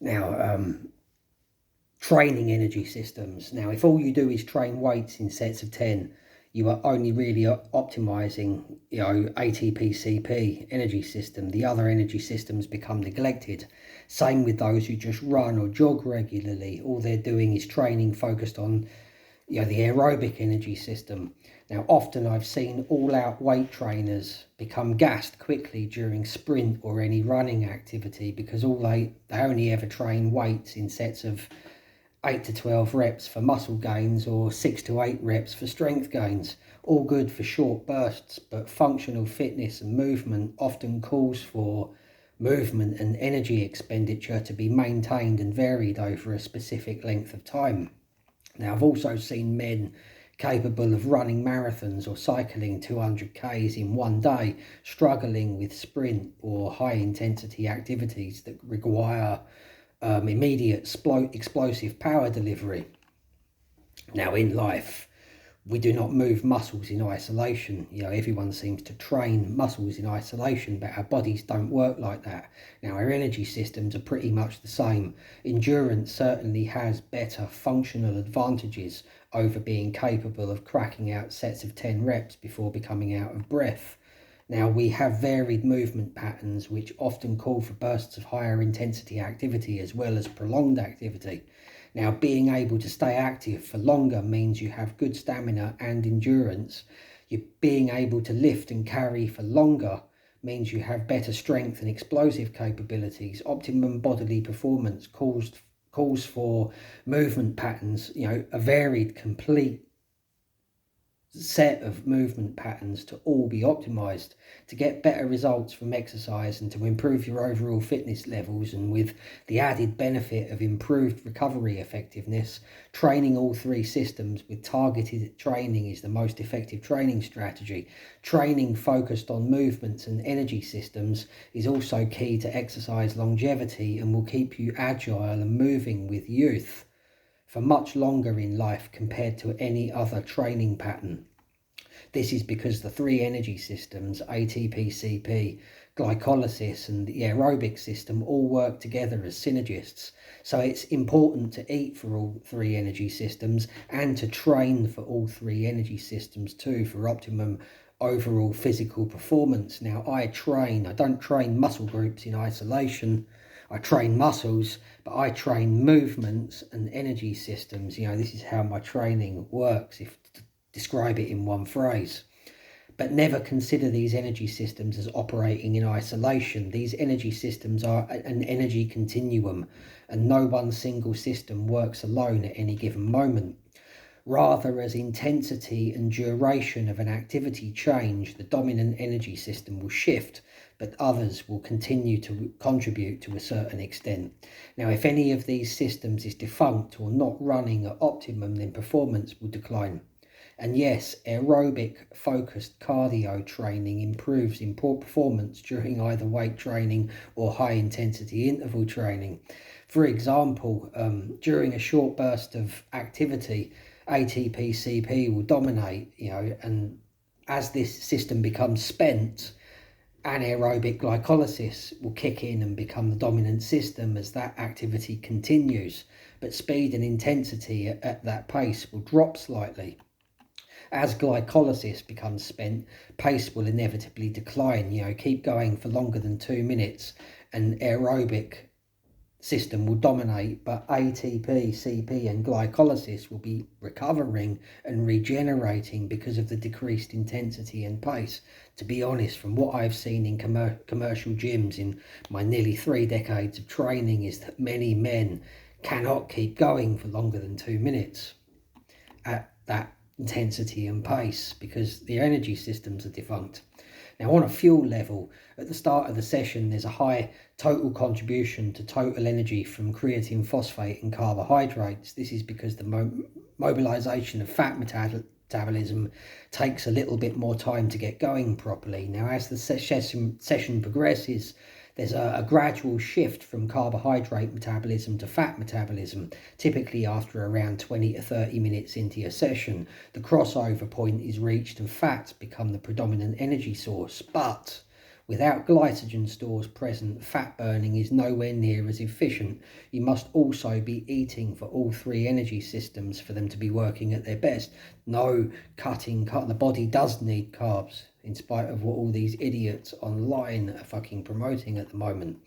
Now, training energy systems. Now, if all you do is train weights in sets of 10, you are only really optimizing, ATP-CP energy system. The other energy systems become neglected. Same with those who just run or jog regularly. All they're doing is training focused on, the aerobic energy system. Now, often I've seen all-out weight trainers become gassed quickly during sprint or any running activity because they only ever train weights in sets of 8 to 12 reps for muscle gains or 6 to 8 reps for strength gains. All good for short bursts, but functional fitness and movement often calls for movement and energy expenditure to be maintained and varied over a specific length of time. Now, I've also seen men capable of running marathons or cycling 200 Ks in one day struggling with sprint or high intensity activities that require immediate explosive power delivery. Now, in life, we do not move muscles in isolation. Everyone seems to train muscles in isolation, but our bodies don't work like that. Now, our energy systems are pretty much the same. Endurance certainly has better functional advantages over being capable of cracking out sets of 10 reps before becoming out of breath. Now, we have varied movement patterns which often call for bursts of higher intensity activity as well as prolonged activity. Now, being able to stay active for longer means you have good stamina and endurance. Being able to lift and carry for longer means you have better strength and explosive capabilities. Optimum bodily performance calls for movement patterns, a varied, complete set of movement patterns to all be optimized to get better results from exercise and to improve your overall fitness levels, and with the added benefit of improved recovery effectiveness. Training all three systems with targeted training is the most effective training strategy. Training focused on movements and energy systems is also key to exercise longevity and will keep you agile and moving with youth for much longer in life compared to any other training pattern. This is because the three energy systems, ATP-CP, glycolysis and the aerobic system, all work together as synergists. So it's important to eat for all three energy systems and to train for all three energy systems too for optimum overall physical performance. Now, I don't train muscle groups in isolation. I train muscles, but I train movements and energy systems. This is how my training works, if to describe it in one phrase. But never consider these energy systems as operating in isolation. These energy systems are an energy continuum, and no one single system works alone at any given moment. Rather, as intensity and duration of an activity change, the dominant energy system will shift, but others will continue to contribute to a certain extent. Now, if any of these systems is defunct or not running at optimum, then performance will decline. And yes, aerobic-focused cardio training improves in poor performance during either weight training or high-intensity interval training. For example, during a short burst of activity, ATP-CP will dominate, and as this system becomes spent, anaerobic glycolysis will kick in and become the dominant system as that activity continues, but speed and intensity at that pace will drop slightly. As glycolysis becomes spent, pace will inevitably decline, keep going for longer than 2 minutes, and aerobic system will dominate, but ATP, CP and glycolysis will be recovering and regenerating because of the decreased intensity and pace. To be honest, from what I've seen in commercial gyms in my nearly 3 decades of training, is that many men cannot keep going for longer than 2 minutes at that intensity and pace because the energy systems are defunct. Now, on a fuel level, at the start of the session, there's a high total contribution to total energy from creatine phosphate and carbohydrates. This is because the mobilization of fat metabolism takes a little bit more time to get going properly. Now, as the session progresses, there's a gradual shift from carbohydrate metabolism to fat metabolism, typically after around 20 to 30 minutes into your session. The crossover point is reached and fats become the predominant energy source. But Without glycogen stores present, fat burning is nowhere near as efficient. You must also be eating for all three energy systems for them to be working at their best. No cutting, the body does need carbs, in spite of what all these idiots online are fucking promoting at the moment.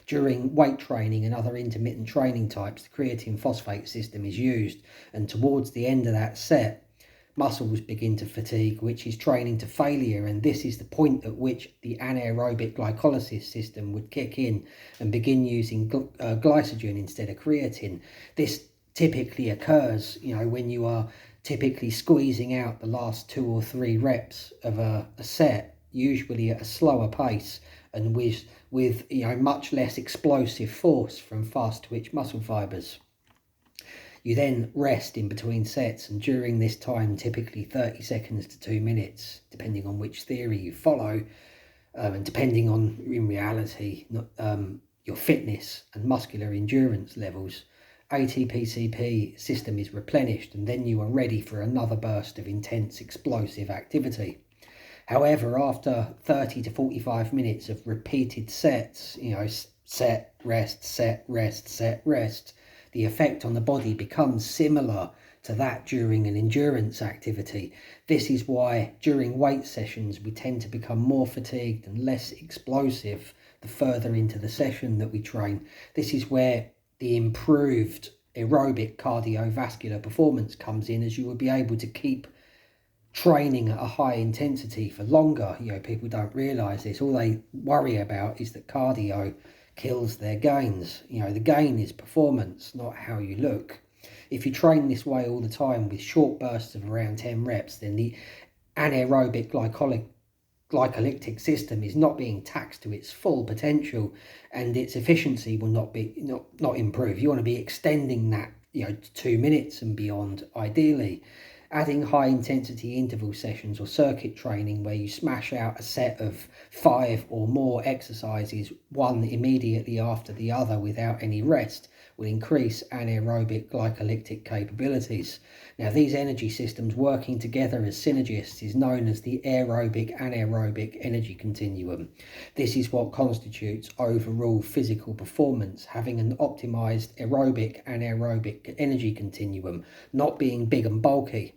During weight training and other intermittent training types, the creatine phosphate system is used, and towards the end of that set, muscles begin to fatigue, which is training to failure, and this is the point at which the anaerobic glycolysis system would kick in and begin using glycogen instead of creatine. This typically occurs, when you are typically squeezing out the last 2 or 3 reps of a set, usually at a slower pace and with much less explosive force from fast twitch muscle fibers. You then rest in between sets, and during this time, typically 30 seconds to 2 minutes, depending on which theory you follow, and depending on, in reality, your fitness and muscular endurance levels, ATP-CP system is replenished, and then you are ready for another burst of intense explosive activity. However, after 30 to 45 minutes of repeated sets, set, rest, set, rest, set, rest, the effect on the body becomes similar to that during an endurance activity. This is why during weight sessions we tend to become more fatigued and less explosive the further into the session that we train. This is where the improved aerobic cardiovascular performance comes in, as you will be able to keep training at a high intensity for longer. People don't realise this. All they worry about is that cardio kills their gains. The gain is performance, not how you look. If you train this way all the time with short bursts of around 10 reps, then the anaerobic glycolytic system is not being taxed to its full potential, and its efficiency will not improve. You want to be extending that to 2 minutes and beyond, ideally. Adding high intensity interval sessions or circuit training where you smash out a set of 5 or more exercises, one immediately after the other without any rest, will increase anaerobic glycolytic capabilities. Now, these energy systems working together as synergists is known as the aerobic-anaerobic energy continuum. This is what constitutes overall physical performance, having an optimized aerobic-anaerobic energy continuum, not being big and bulky.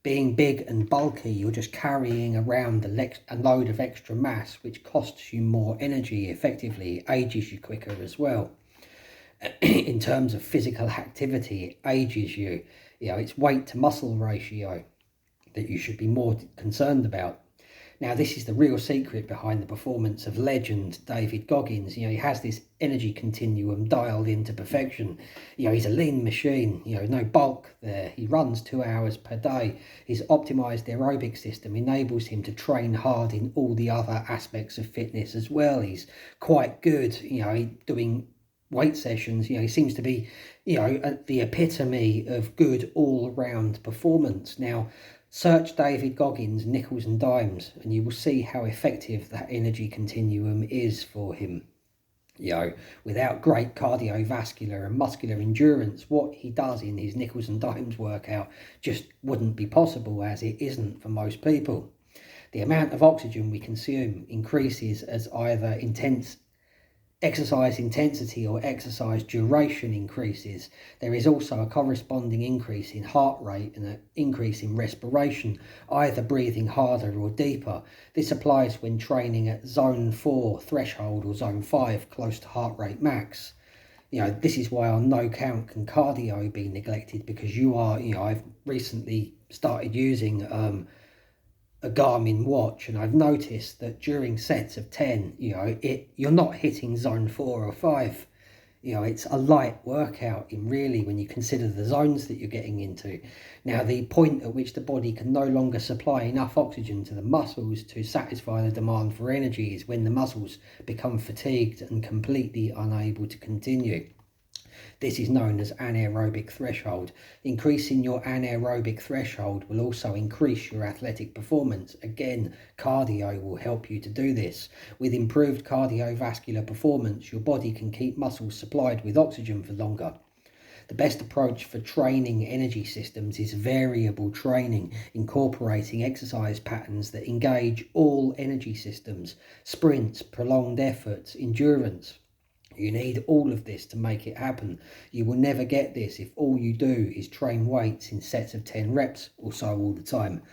Being big and bulky, you're just carrying around a load of extra mass, which costs you more energy, effectively ages you quicker as well. In terms of physical activity, it ages you. It's weight to muscle ratio that you should be more concerned about. Now, this is the real secret behind the performance of legend David Goggins. He has this energy continuum dialed into perfection. He's a lean machine, no bulk there. He runs 2 hours per day. His optimized aerobic system enables him to train hard in all the other aspects of fitness as well. He's quite good, doing weight sessions. He seems to be, the epitome of good all-round performance. Now, search David Goggins, nickels and dimes, and you will see how effective that energy continuum is for him. Without great cardiovascular and muscular endurance, what he does in his nickels and dimes workout just wouldn't be possible, as it isn't for most people. The amount of oxygen we consume increases as either exercise intensity or exercise duration increases. There is also a corresponding increase in heart rate and an increase in respiration, either breathing harder or deeper. This applies when training at zone 4 threshold or zone 5, close to heart rate max. This is why on no count can cardio be neglected, because I've recently started using a Garmin watch, and I've noticed that during sets of 10, you're not hitting zone 4 or 5. It's a light workout when you consider the zones that you're getting into. Now, the point at which the body can no longer supply enough oxygen to the muscles to satisfy the demand for energy is when the muscles become fatigued and completely unable to continue. This is known as anaerobic threshold. Increasing your anaerobic threshold will also increase your athletic performance. Again, cardio will help you to do this. With improved cardiovascular performance, your body can keep muscles supplied with oxygen for longer. The best approach for training energy systems is variable training, incorporating exercise patterns that engage all energy systems, sprints, prolonged efforts, endurance. You need all of this to make it happen. You will never get this if all you do is train weights in sets of 10 reps or so all the time.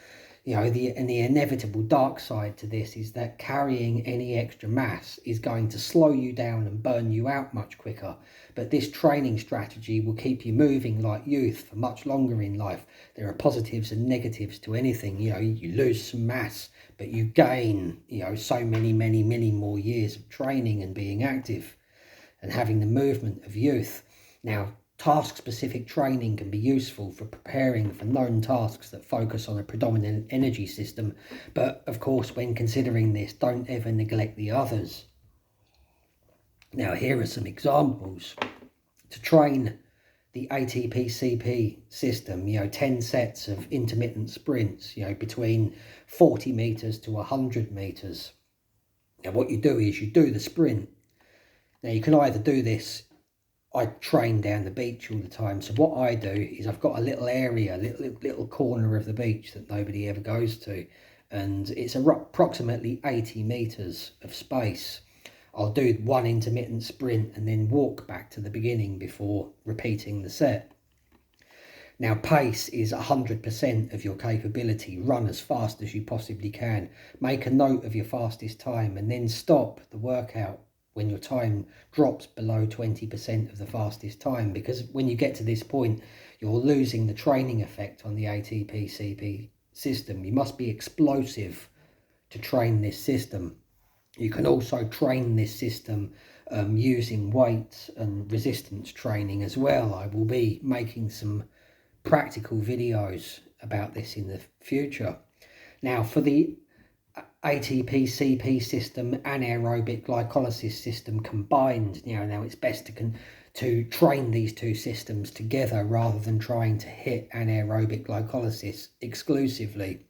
The inevitable dark side to this is that carrying any extra mass is going to slow you down and burn you out much quicker. But this training strategy will keep you moving like youth for much longer in life. There are positives and negatives to anything. You lose some mass, but you gain, so many more years of training and being active and having the movement of youth. Now, task-specific training can be useful for preparing for known tasks that focus on a predominant energy system, but of course, when considering this, don't ever neglect the others. Now, here are some examples. To train the ATP-CP system, 10 sets of intermittent sprints, between 40 meters to 100 meters. Now, what you do is you do the sprint. Now, you can either do this, I train down the beach all the time, so what I do is I've got a little area, little corner of the beach that nobody ever goes to, and it's approximately 80 meters of space. I'll do one intermittent sprint and then walk back to the beginning before repeating the set. Now, pace is 100% of your capability. Run as fast as you possibly can. Make a note of your fastest time and then stop the workout when your time drops below 20% of the fastest time, because when you get to this point, you're losing the training effect on the ATP-CP system. You must be explosive to train this system. You can also train this system using weights and resistance training as well. I will be making some practical videos about this in the future. Now, for the ATP-CP system, anaerobic glycolysis system combined, now it's best to train these two systems together rather than trying to hit anaerobic glycolysis exclusively,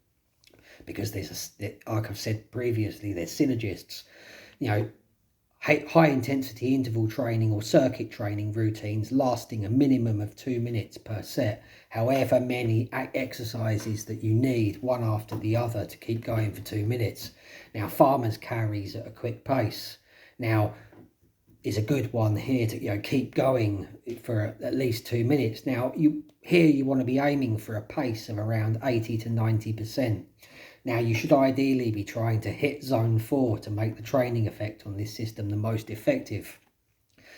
because like I've said previously, there's synergists. High intensity interval training or circuit training routines lasting a minimum of 2 minutes per set, however many exercises that you need, one after the other, to keep going for 2 minutes. Now, farmers carries at a quick pace now is a good one here to keep going for at least 2 minutes. Now, you want to be aiming for a pace of around 80 to 90%. Now, you should ideally be trying to hit zone 4 to make the training effect on this system the most effective.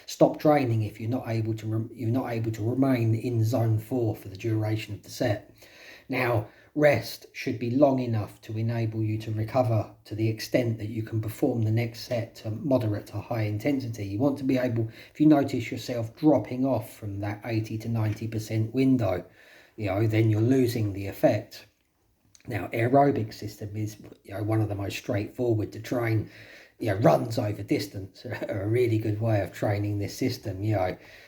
Stop training if you're not able to remain in zone 4 for the duration of the set. Now, rest should be long enough to enable you to recover to the extent that you can perform the next set to moderate to high intensity. You want to be able, if you notice yourself dropping off from that 80 to 90% window, then you're losing the effect. Now, aerobic system is one of the most straightforward to train. Runs over distance are a really good way of training this system.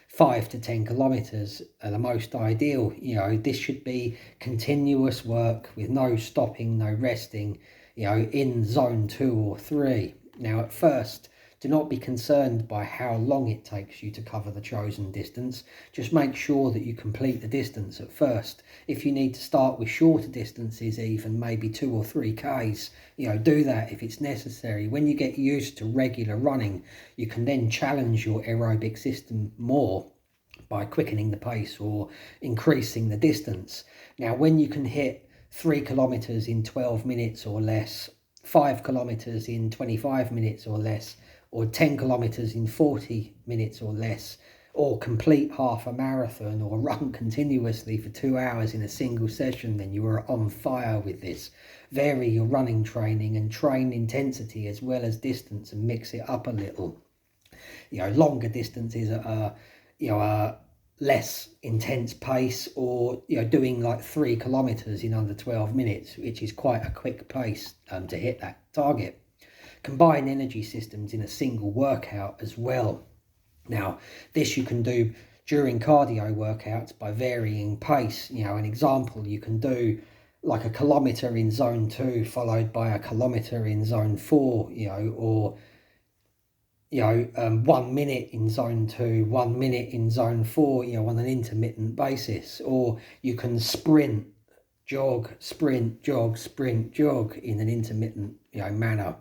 5 to 10 kilometers are the most ideal. This should be continuous work with no stopping, no resting, in zone 2 or 3. Now, at first, do not be concerned by how long it takes you to cover the chosen distance. Just make sure that you complete the distance at first. If you need to start with shorter distances, even maybe 2 or 3 Ks, do that if it's necessary. When you get used to regular running, you can then challenge your aerobic system more by quickening the pace or increasing the distance. Now, when you can hit 3 kilometers in 12 minutes or less, 5 kilometers in 25 minutes or less, or 10 kilometers in 40 minutes or less, or complete half a marathon or run continuously for 2 hours in a single session, then you are on fire with this. Vary your running training and train intensity as well as distance and mix it up a little. Longer distances are less intense pace, or doing like 3 kilometers in under 12 minutes, which is quite a quick pace to hit that target. Combine energy systems in a single workout as well. Now, this you can do during cardio workouts by varying pace. An example, you can do like a kilometer in zone 2 followed by a kilometer in zone 4, or 1 minute in zone 2, 1 minute in zone 4, on an intermittent basis. Or you can sprint, jog, sprint, jog, sprint, jog in an intermittent, manner.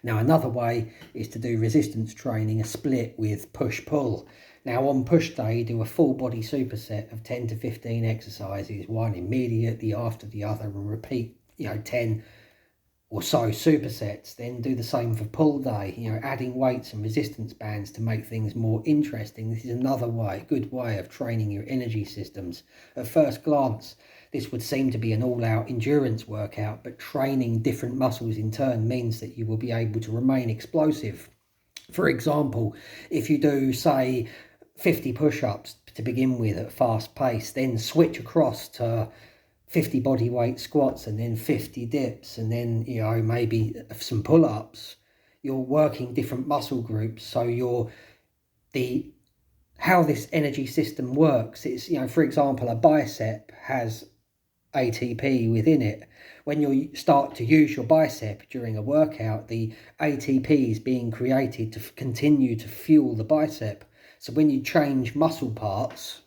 Now, another way is to do resistance training, a split with push-pull. Now, on push day, do a full body superset of 10 to 15 exercises, one immediately after the other, and repeat, 10 or so supersets. Then do the same for pull day, adding weights and resistance bands to make things more interesting. This is another way, good way of training your energy systems. At first glance, this would seem to be an all-out endurance workout, but training different muscles in turn means that you will be able to remain explosive. For example, if you do, say, 50 push-ups to begin with at fast pace, then switch across to 50 body weight squats and then 50 dips and then, maybe some pull-ups, you're working different muscle groups. So how this energy system works, it's, for example, a bicep has ATP within it. When you start to use your bicep during a workout, the ATP is being created to continue to fuel the bicep. So when you change muscle parts,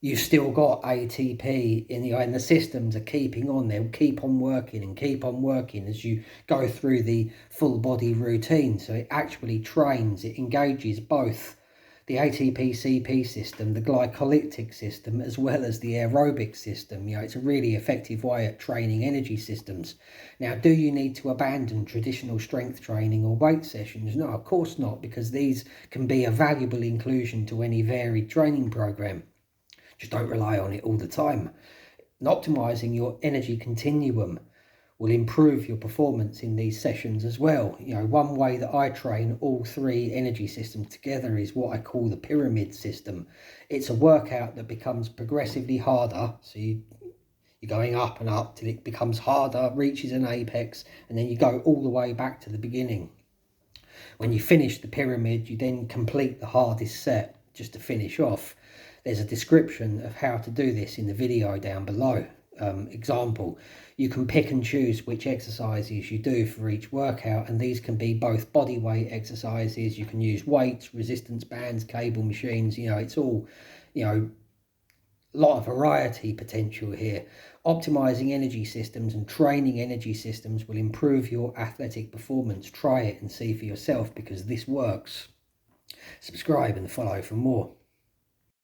you've still got ATP and the systems are keeping on. They'll keep on working and keep on working as you go through the full body routine. So it actually trains, it engages both the ATP-CP system, the glycolytic system, as well as the aerobic system. It's a really effective way at training energy systems. Now, do you need to abandon traditional strength training or weight sessions? No, of course not, because these can be a valuable inclusion to any varied training program. Just don't rely on it all the time. And optimizing your energy continuum will improve your performance in these sessions as well. One way that I train all three energy systems together is what I call the pyramid system. It's a workout that becomes progressively harder. So you're going up and up till it becomes harder, reaches an apex, and then you go all the way back to the beginning. When you finish the pyramid, you then complete the hardest set just to finish off. There's a description of how to do this in the video down below. Example, you can pick and choose which exercises you do for each workout, and these can be both body weight exercises. You can use weights, resistance bands, cable machines. It's all, a lot of variety potential here. Optimizing energy systems and training energy systems will improve your athletic performance. Try it and see for yourself, because this works. Subscribe and follow for more.